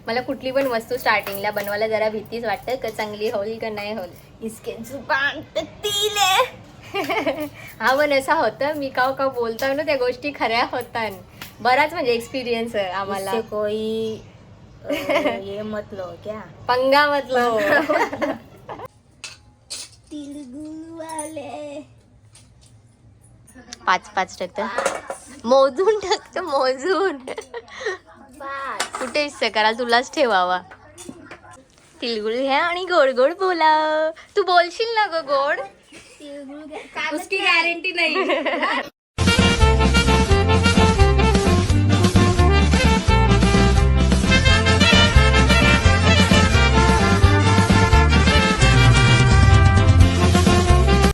मला कुठली पण वस्तू स्टार्टिंगला बनवायला जरा भीतीच वाटतं का चांगली होईल का नाही होईल. इसके जुबान पे तिल है. हा पण असा होतं मी का बोलता ना त्या गोष्टी खऱ्या होतात. बराच म्हणजे एक्सपिरियन्स आहे आम्हाला. इससे कोई ये मत लो क्या पंगा मतलब तिलगुल वाले 5-5 टाकतं मोजून टाकतं मोजून. कुठे हिस्से करा तुलाच ठेवावा. तिलगुळ घ्या आणि गोड गोड बोला. तू बोलशील ना ग गोड. उसकी गारंटी नहीं.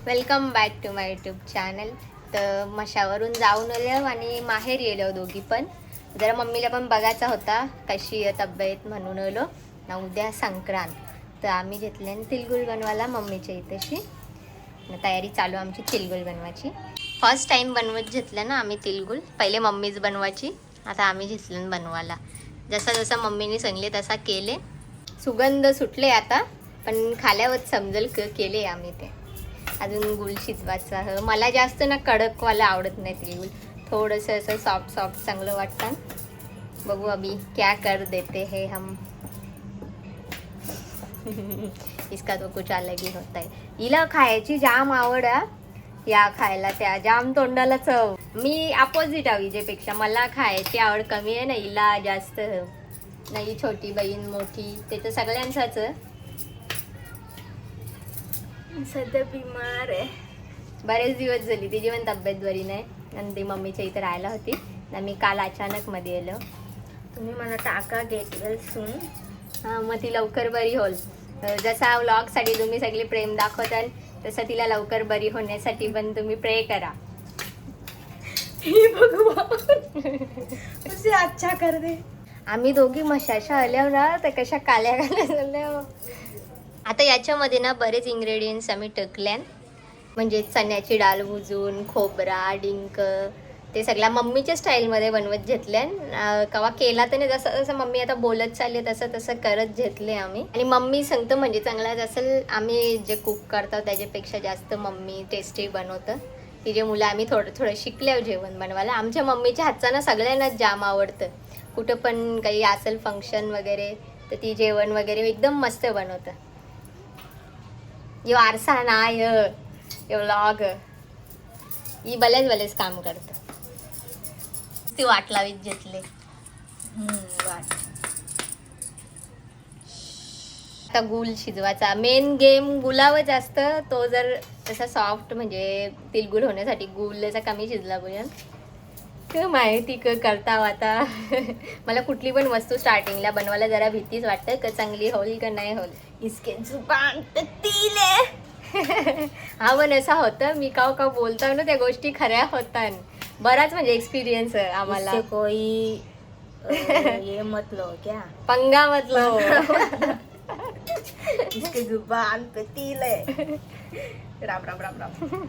Welcome back to my YouTube channel. तर मशावरून जाऊन आलो आणि माहेर गेलो दोघी पण. जरा मम्मीला पण बघायचा होता कशी आहे तब्येत म्हणून आलो ना. उद्या संक्रांत तर आम्ही घेतले तिलगुळ बनवायला मम्मीच्या इथेशी. तयारी चालू आमची तिलगुळ बनवायची. फर्स्ट टाइम बनवत घेतलं ना आम्ही तिलगुळ. पहिले मम्मीच बनवायची, आता आम्ही घेतलं बनवायला. जसा जसा मम्मीने सांगले तसा केले. सुगंध सुटले आता पण खाल्यावर समजेल केले आम्ही ते. अजून गुळ शिजवायचा. मला जास्त ना कडकवाला आवडत नाही तिलगुळ. थोडंसं असं सॉफ्ट सॉफ्ट चांगलं वाटतं. बघू अभी क्या कर देते हैं हम. इसका तो कुछ अलग ही होता है. हिला खायची जाम आवड आहे. या खायला त्या जाम तोंडाला चव. मी अपोजिट आहे विजेपेक्षा. मला खायची आवड कमी आहे ना, हिला जास्त. नाही छोटी बहीण मोठी ते तर सगळ्यांचाच. सध्या बिमार आहे. बरेच दिवस झाली तिची पण तब्येत बरी नाही आणि ती मम्मीच्या इथे राहायला होती ना. मी काल अचानक मध्ये आलो. तुम्ही मला टाका गेट वेल सून. हां मग ती लवकर बरी होईल. जसा व्लॉगसाठी तुम्ही सगळे प्रेम दाखवताल तसं तिला लवकर बरी होण्यासाठी पण तुम्ही प्रे करा. हे भगवान उसे अच्छा कर दे. आम्ही दोघी मशाशा आल्या ना तर कशा काल्या काल्या झाल्या. आता याच्यामध्ये ना बरेच इन्ग्रेडियंट्स आम्ही टाकल्यान. म्हणजे चण्याची डाळ भुजून, खोबरा, डिंक ते सगळ्या मम्मीच्या स्टाईलमध्ये बनवत घेतल्यान. कवा केला तर नाही, जसं जसं मम्मी आता बोलत चालले तसं तसं करत घेतले आम्ही. आणि मम्मी सांगतं म्हणजे चांगलाच असेल. आम्ही जे कुक करतो त्याच्यापेक्षा जास्त मम्मी टेस्टी बनवतं. तिचे मुलं आम्ही थोडं थोडं शिकल्या जेवण बनवायला. आमच्या मम्मीच्या हातचा ना सगळ्यांनाच जाम आवडतं. कुठं पण काही असेल फंक्शन वगैरे तर ती जेवण वगैरे एकदम मस्त बनवतं. यो आरसा ना यो व्लॉग ही बलेच काम करतं. ती वाट लावीत घेतले. वाट. आता गुळ शिजवायचा मेन गेम गुलावच असतं. तो जर तसा सॉफ्ट म्हणजे तिलगुळ होण्यासाठी गुळचा कमी शिजला पाहिजे. माहिती करता आता. मला कुठली पण वस्तू स्टार्टिंगला बनवायला जरा भीतीच वाटतं का चांगली होईल का नाही होईल. इसके जुबान पे तिल है. हा पण असा होतं मी का बोलता ना त्या गोष्टी खऱ्या होतात. बराच म्हणजे एक्सपिरियन्स आहे आम्हाला. इससे कोई ये मत लो क्या पंगा मतलब इसके जुबान पे तिल है. राम राम राम राम.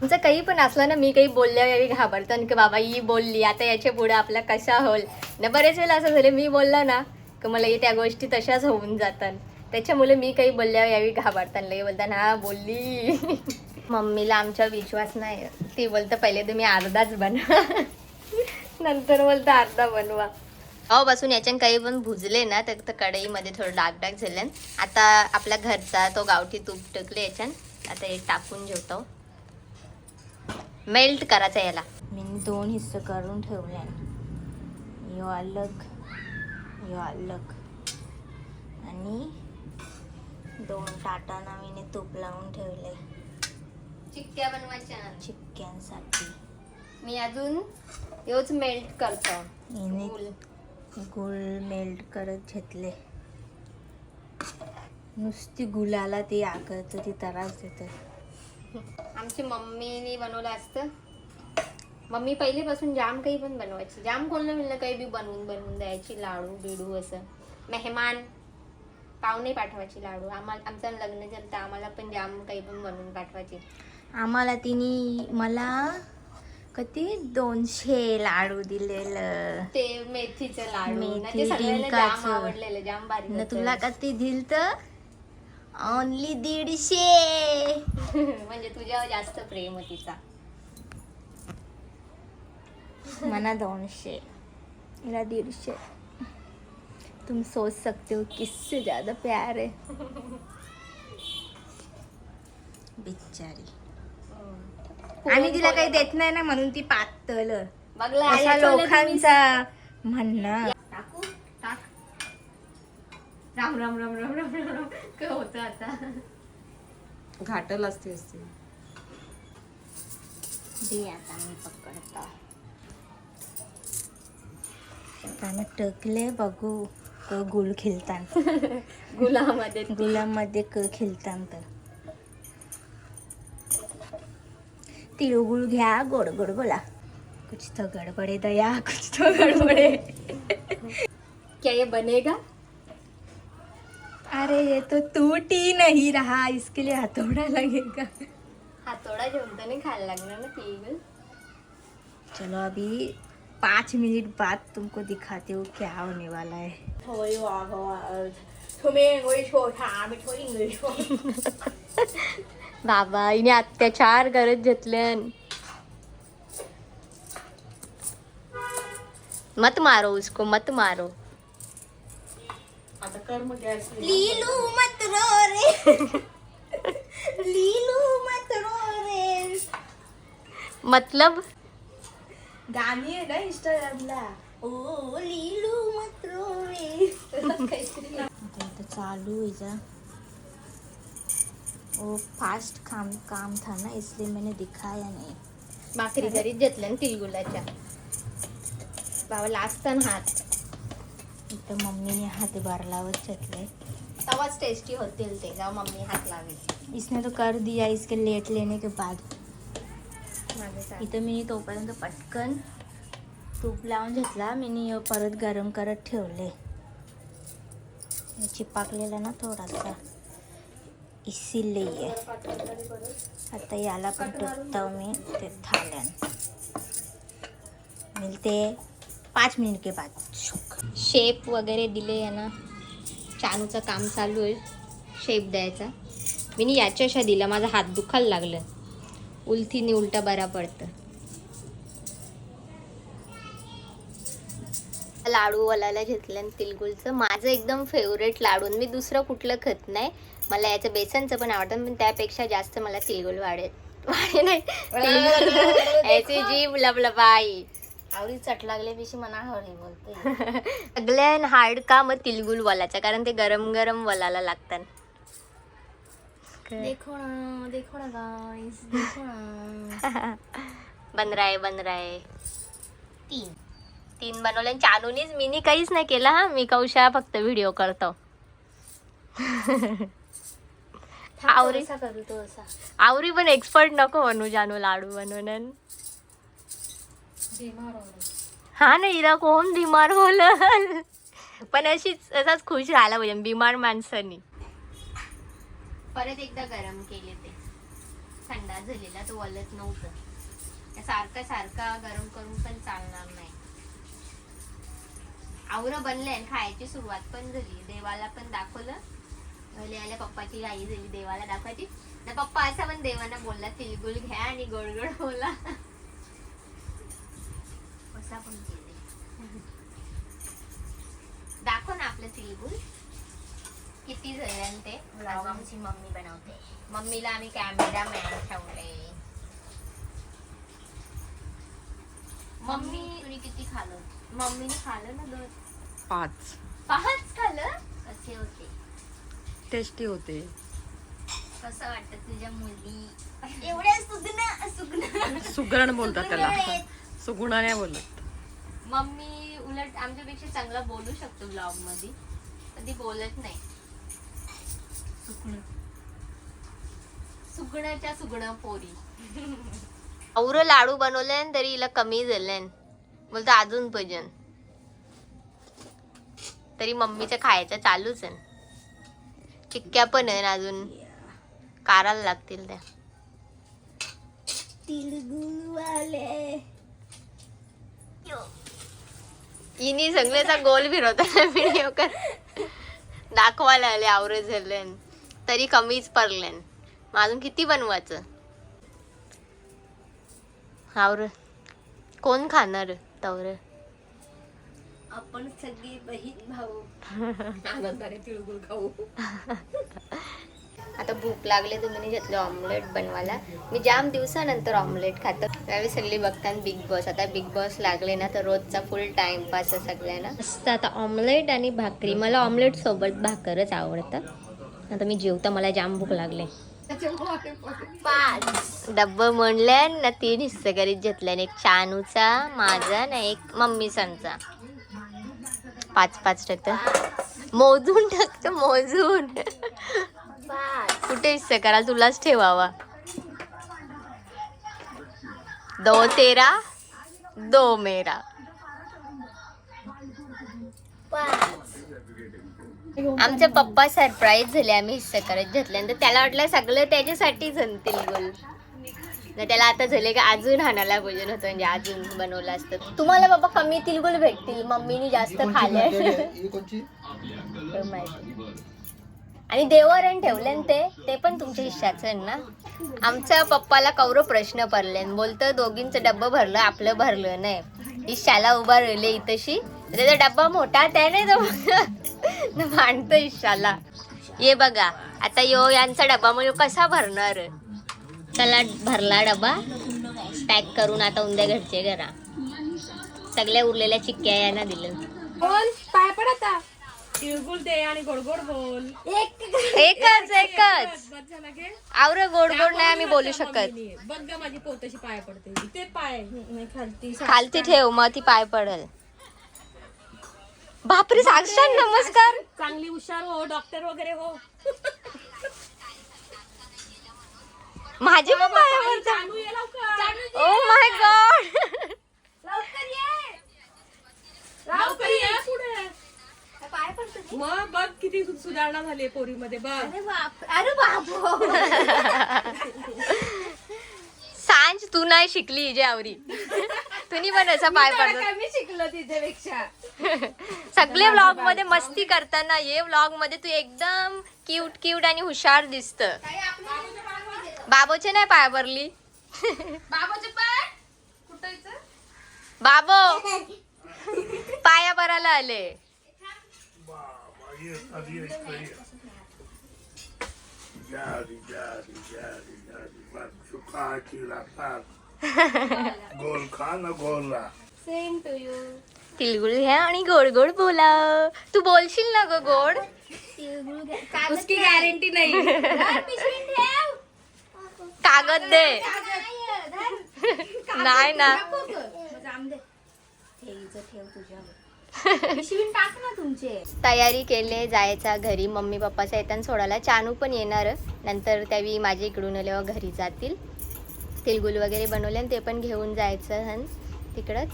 तुमचं काही पण असलं ना मी काही बोलल्यावेळी घाबरतं की बाबा ही बोलली आता याच्या पुढे आपला कशा होईल ना. बरेच वेळेला असं झालं मी बोलला ना की मला त्या गोष्टी तशाच होऊन जातात. त्याच्यामुळे मी काही बोलल्यावर यावेळी घाबरतात. लई बोलतात हा बोलली. मम्मीला आमचा विश्वास नाही. ती बोलतं पहिले तुम्ही अर्धाच बनवा नंतर बोलतं अर्धा बनवा. बसून याच्यानं काही पण भुजले ना तर कढईमध्ये थोडं डाग झाले. आता आपल्या घरचा तो गावठी तूप टाकले याच्यान. आता हे टाकून जेवतो. मेल्ट करायचा याला. मी 2 हिस्से करून ठेवले. यो अलग यो अलग आणि 2 टाटाना मी तूप लावून ठेवले चिक्क्या बनवायच्या चिक्क्यांसाठी. मी अजून योच मेल्ट करतो. गुळ मेल्ट करत घेतले. नुसती गुलाला ती आकरतं ती त्रास देते. आमची मम्मीने बनवलं असतं. मम्मी पहिलेपासून जाम काही पण बनवायची. जाम कोणला मिळलं काही बी बनवून द्यायची. लाडू बिडू असं मेहमान पाहुणे पाठवायची लाडू. आमचं लग्न झालं तर आम्हाला पण जाम काही पण बनवून पाठवायची. आम्हाला तिने मला किती 200 लाडू दिलेलं ते मेथीचे लाडू ना, मेथी ते सगळ्यांना डिंकाचं. जाम आवडलेलं, जाम भारी न होतं. तुला किती दिल तर ओनली 150. म्हणजे तुझ्यावर जास्त प्रेम आहे तिचा. मना 200 मेरा 150. तुम सोच सकते हो किससे ज्यादा प्यार है. बिचारी आम्ही तिला काही देत नाही ना म्हणून ती पातळ बघला अशा लोकांचा म्हणणं. टाकू टाक. राम राम राम राम राम राम राम. काय होतं आता? घाटल असते दे आता मी पकडतो. त्यानं टकले बघू क गुल खिलतान गुलामध्ये गुलामध्ये क खिलतान तर तिळगुळ घ्या गोड गोड बोला. कुछ तो गडबडे दया कुछ तो गडबडे. क्या ये बनेगा? अरे ये तो टूट ही नहीं रहा इसके लिए हथौड़ा लगेगा. हातोडा घेऊन तर नाही खायला लागणार ना तिळगुळ. चलो अभी 5 मिनट बाद तुमको दिखाते हो क्या होने वाला है. बाबा हिने अत्याचार करत घेतले. मत मारो उसको, मत मारो. आता कर्म गॅस लीलू मत रो रे लीलू मत रो रे. मतलब गाणी आहे ना इंस्टाग्रामला. ओ लीलू मत रो रे. आता इथं चालू है जा. वो फास्ट काम था ना इसलिए मैंने दिखाया नहीं. भाकरी घरीच घेतल्या ना तिळगुळाच्या. बाबा लाजतान हात. इथं मम्मीने हातभार लावत घेतलंय. तवाच टेस्टी होतील ते जेव्हा मम्मी हात लावेल. इसने तो कर दिया इसके लेट लेने के बाद. माझं सांग. इथं मी तोपर्यंत पटकन तूप लावून घेतला. मी परत गरम करत ठेवले. चिपाकलेला ना थोडासा इसीलिए. आता याला पण टाकतो मी ते थाल्यान. मिलते 5 मिनिट के बाद. शेप वगैरे दिले आहे ना. चानूचं काम चालू आहे शेप द्यायचा. मी याच्याशा दिला, माझा हात दुखायला लागलं. उलथीने उलटा बरा पडतं. लाडू वलायला घेतलं तिळगुळचं. माझं एकदम फेवरेट लाडू. मी दुसरं कुठलं खात नाही. मला याचं बेसनचं पण आवडतं, पण त्यापेक्षा जास्त मला तिळगुळ वाढे नाही याची जीभ लबलबाई. आवडी चट लागल्यापेक्षा मना हळी बोलते. सगळ्यान हार्ड का मग तिळगुळ वलायचं, कारण ते गरम गरम वलायला लागतात. देखो ना गाइस देखो ना. बन रहा है. तीन बनवले. चानूनीच, मीनी काहीच नाही केलं. हा मी कौशा फक्त व्हिडिओ करतो. आवरी करू तो असा. आवरी पण एक्सपर्ट नको बनू जानू लाडू बनवून. हा ना, हिला कोण बिमार होलं. पण असाच खुश राहायला पाहिजे बिमार माणसानी. परत एकदा गरम केले ते. थंडा झालेला तो वलत नव्हतं. सारखा सारखा गरम करून पण चालणार नाही. आवरं बनले आणि खायची सुरुवात पण झाली. देवाला पण दाखवलं. आल्या पप्पाची घाई झाली देवाला दाखवायची. पप्पा असा पण देवांना बोलला तिळगुळ घ्या आणि गोड गोड बोला. असा पण केले. दाखव ना आपलं तिळगुळ किती झाले. आणि ते आमची मम्मी बनवते. मम्मीला आम्ही कॅमेरामॅन ठेवले. मम्मी तुम्ही किती खाल्लं? मम्मीने खाल्लं ना 2 5 5 खाल्लं. कसे होते? टेस्टी होते. कसं वाटतं तुझ्या मुली? एवढ्या सुगण सुगरण बोलतात त्याला. सुगुणा नाही बोलत. मम्मी उलट आमच्यापेक्षा चांगला बोलू शकतो ब्लॉग मध्ये, पण ती बोलत नाही. सुगण्याच्या सुगण पोरी. औरं लाडू बनवले तरी हिला कमी झाले. बोलतो अजून भजन. तरी मम्मीचं खायचं चालूच आहे. चिक्क्या पण आहे अजून काराला लागतील त्या. तिळगुळवाले इनी सगळ्याचा गोल फिरवताना व्हिडिओ कर दाखवायला आले आवरे झाल्यान तरी कमीच पडल्यान. मग अजून किती बनवायचं आवर कोण खाणार तवर. आपण सगळे बहीण भाऊ. आनंदाने तिळगुळ खाऊ. आता भूक लागले तर मी घेतलं ऑमलेट बनवायला. मी जाम दिवसानंतर ऑमलेट खातो. त्यावेळी सगळी बघताना बिग बॉस. आता बिग बॉस लागले ना तर रोजचा फुल टाइमपास आहे सगळ्यांना. मस्त आता ऑमलेट आणि भाकरी. मला ऑमलेट सोबत भाकरच आवडतं. आता मी जेवता मला जाम भूक लागले. 5 डब्बा म्हणल्या ना 3 हिस्से करीत घेतल्या. एक चानूचा माझा ना एक मम्मी सांचा. 5-5 टाकतं मोजून टाकतं मोजून. 5 कुठे हिस्से करा तुलाच ठेवावा. 2 तेरा 2 मेरा. 5 आमचे पप्पा सरप्राईज झाले आम्ही हिस्से करत घेतल्यानंतर. त्याला वाटलं सगळं त्याच्यासाठीच आणतील बोल. त्याला आता झाले की अजून हाणाला भोजन होतं म्हणजे अजून बनवलं असतं. तुम्हाला बाबा कमी तिलगुल भेटतील. मम्मीनी जास्त खाल्ले आणि देवरण ठेवले ते पण तुमच्या हिश्श्याचं ना. आमच्या पप्पाला कौरव प्रश्न पडले. बोलतं दोघींचं डब्बा भरलं आपलं भरलं नाही. हिश्श्याला उभा राहिले इथशी त्याचा डब्बा मोठा त्याने तो मांडतो हिश्श्याला. ये बघा आता यो यांचा डब्बा मग कसा भरणार. चला भरला डबा पॅक करून आता उद्या घरचे घरा. सगळ्या उरलेल्या चिक्क्या यांना दिलं. बोल पाय पड आता. तिळगुळ दे आणि गोड गोड बोल. एकच बस झाला की आवर गोड गोड नाही आम्ही बोलू शकत. बघ ग माझी पोतशी पाय पडते. इथे पाय खालती खालती ठेव मग ती पाय पडल. बापरे साक्षात नमस्कार. चांगली हुशार हो डॉक्टर वगैरे हो. माझे पण पाय पडतात. चालू ये लवकर. Oh my God. लवकर ये पुढे. पाय पडतो. मग बघ किती सुधारणा झाली पोरीमध्ये बघ. अरे बाबू सांज तू नाही शिकली जे आवरी. तुम्ही पण असा पाय पडतो. मी शिकलो तिच्यापेक्षा. सगळे व्लॉग मध्ये मस्ती करताना ये व्लॉग मध्ये तू एकदम क्यूट आणि हुशार दिसत. बाबोचे नाही पाय भरली. बाबाचे पाय कुठायचं. बाबो पाया भरायला आले. गोल खा ना गोला. Same to you. तिळगुळ घ्या आणि गोड गोड बोला. तू बोलशील ना ग गोड. उसकी गॅरंटी नाही. कागद दे. नाही ना टाक ना तुमचे. तयारी केले जायचा घरी. मम्मी पप्पाचा येताना सोडायला. चानू पण येणार नंतर. त्यावेळी माझ्या इकडून आल्यावर घरी जातील. तिळगुळ वगैरे बनवले आणि ते पण घेऊन जायचं तिकडंच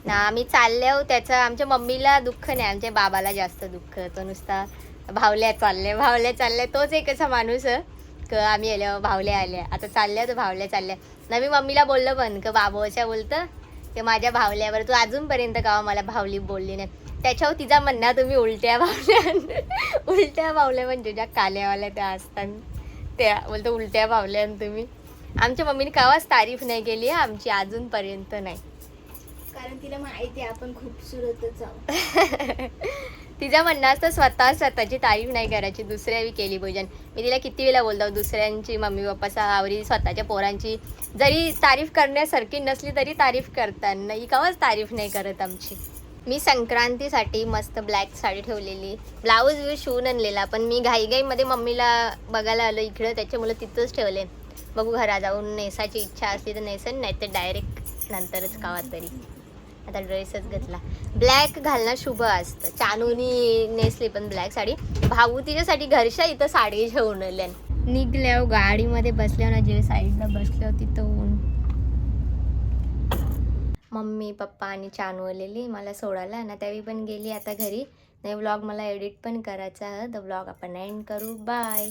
ना. आम्ही चाललो त्याचं आमच्या मम्मीला दुःख नाही. आमच्या बाबाला जास्त दुःख. तो नुसता भावल्या चालल्या. तोच एक असा माणूस क आम्ही आल्यावर भावल्या आल्या. आता चालल्या तर भावल्या चालल्या ना. मी मम्मीला बोललं पण क बाबोच्या बोलतं की माझ्या भावल्यावर तू अजूनपर्यंत का मला भावली बोलली नाही. त्याच्यावर तिचा म्हणणं तुम्ही उलट्या भावल्या म्हणजे ज्या काल्यावाल्या त्या असतात त्या बोलतो उलट्या भावल्या तुम्ही. आमच्या मम्मीने कावाच तारीफ नाही केली आमची अजूनपर्यंत नाही. कारण तिला माहिती आहे आपण खूपसूरतच आहोत. तिचं म्हणणं असतं स्वतःची तारीफ नाही करायची दुसऱ्यावी केली भोजन. मी तिला किती वेळा बोलतो दुसऱ्यांची मम्मी पप्पाचा आवरी स्वतःच्या पोरांची जरी तारीफ करण्यासारखी नसली तरी तारीफ करताना ही कावाच तारीफ नाही करत आमची. मी संक्रांतीसाठी मस्त ब्लॅक साडी ठेवलेली. ब्लाऊज शिवून आणलेला पण मी घाईमध्ये मम्मीला बघायला आलं इकडं त्याच्यामुळे तिथंच ठेवले. बघू घरा जाऊन नेसायची इच्छा असली तर नेसन नाही तर डायरेक्ट नंतरच कावा तरी. आता ड्रेसच घेतला. ब्लॅक घालणं शुभ असतं. चानूनी नेसली पण ब्लॅक साडी. भाऊ तिच्यासाठी घरच्या इथं साडी घेऊन आल्या. निघल्यावर गाडीमध्ये बसल्यावर ना जे साईडला बसल्यावर तिथं ऊन. मम्मी पप्पा आणि चानू आलेली मला सोडायला ना. त्यावेळी पण गेली आता घरी. नाही व्लॉग मला एडिट पण करायचा आहे. तर व्लॉग आपण एंड करू. बाय.